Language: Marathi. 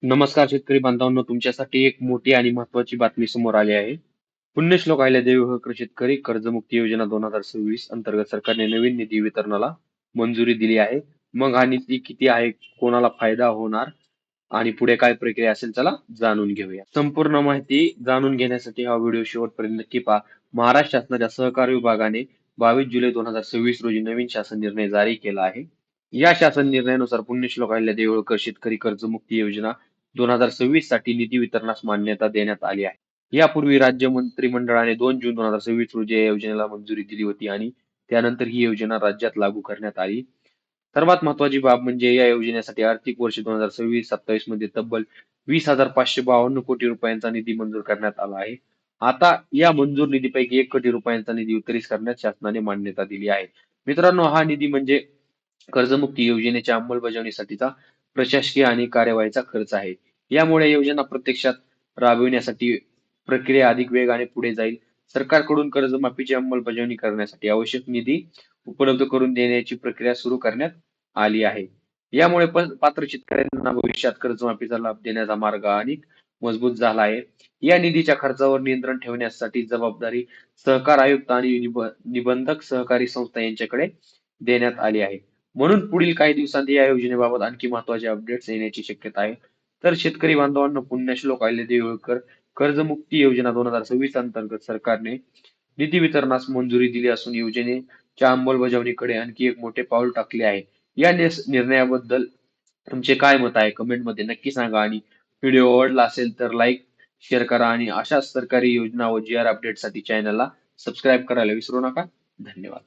नमस्कार शेतकरी बांधवांनो, तुमच्यासाठी एक मोठी आणि महत्त्वाची बातमी समोर आली आहे. पुण्यश्लोक अहिल्यादेवी होळकर शेतकरी कर्जमुक्ती योजना 2026 अंतर्गत सरकारने नवीन निधी वितरणाला मंजुरी दिली आहे. मग हा निधी किती आहे, कोणाला फायदा होणार आणि पुढे काय प्रक्रिया असेल, चला जाणून घेऊया. संपूर्ण माहिती जाणून घेण्यासाठी हा व्हिडिओ शेवटपर्यंत नक्की पहा. महाराष्ट्र शासनाच्या सहकार विभागाने 22 जुलै 2026 रोजी नवीन शासन निर्णय जारी केला आहे. या शासन निर्णयानुसार पुण्यश्लोक अहिल्यादेवी होळकर शेतकरी कर्जमुक्ती योजना 2026 साठी निधी वितरणास मान्यता देण्यात आली आहे. यापूर्वी राज्य मंत्रिमंडळाने 2 जून 2026 रोजी या योजनेला मंजुरी दिली होती आणि त्यानंतर ही योजना राज्यात लागू करण्यात आली. सर्वात महत्त्वाची बाब म्हणजे या योजनेसाठी आर्थिक वर्ष 2026-27 मध्ये तब्बल 20,552 कोटी रुपयांचा निधी मंजूर करण्यात आला आहे. आता या मंजूर निधीपैकी 1 कोटी रुपयांचा निधी वितरित करण्यास शासनाने मान्यता दिली आहे. मित्रांनो, हा निधी म्हणजे कर्जमुक्ती योजनेच्या अंमलबजावणीसाठीचा प्रशासकीय आणि कार्यवाहीचा खर्च आहे. यामुळे योजना प्रत्यक्षात राबविण्यासाठी प्रक्रिया अधिक वेगाने पुढे जाईल. सरकारकडून कर्जमाफीची अंमलबजावणी करण्यासाठी आवश्यक निधी उपलब्ध करून देण्याची प्रक्रिया सुरू करण्यात आली आहे. यामुळे पण पात्र शेतकऱ्यांना भविष्यात कर्जमाफीचा लाभ देण्याचा मार्ग अधिक मजबूत झाला आहे. या निधीच्या खर्चावर नियंत्रण ठेवण्यासाठी जबाबदारी सहकार आयुक्त आणि निबंधक सहकारी संस्था यांच्याकडे देण्यात आली आहे. म्हणून पुढील काही दिवसांत या योजनेबाबत आणखी महत्त्वाचे अपडेट्स येण्याची शक्यता आहे. तर शेतकरी बांधवांनो, पुण्यश्लोक अहिल्यादेवी होळकर कर्जमुक्ती योजना 2026 अंतर्गत सरकारने निधी वितरणास मंजुरी दिली असून योजनेच्या अंमलबजावणीकडे आणखी एक मोठे पाऊल टाकले आहे. या निर्णयाबद्दल तुमचे काय मत आहे? कमेंटमध्ये नक्की सांगा आणि व्हिडिओ आवडला असेल तर लाईक, शेअर करा आणि अशाच सरकारी योजना व जी आर अपडेटसाठी चॅनलला सबस्क्राईब करायला विसरू नका. धन्यवाद.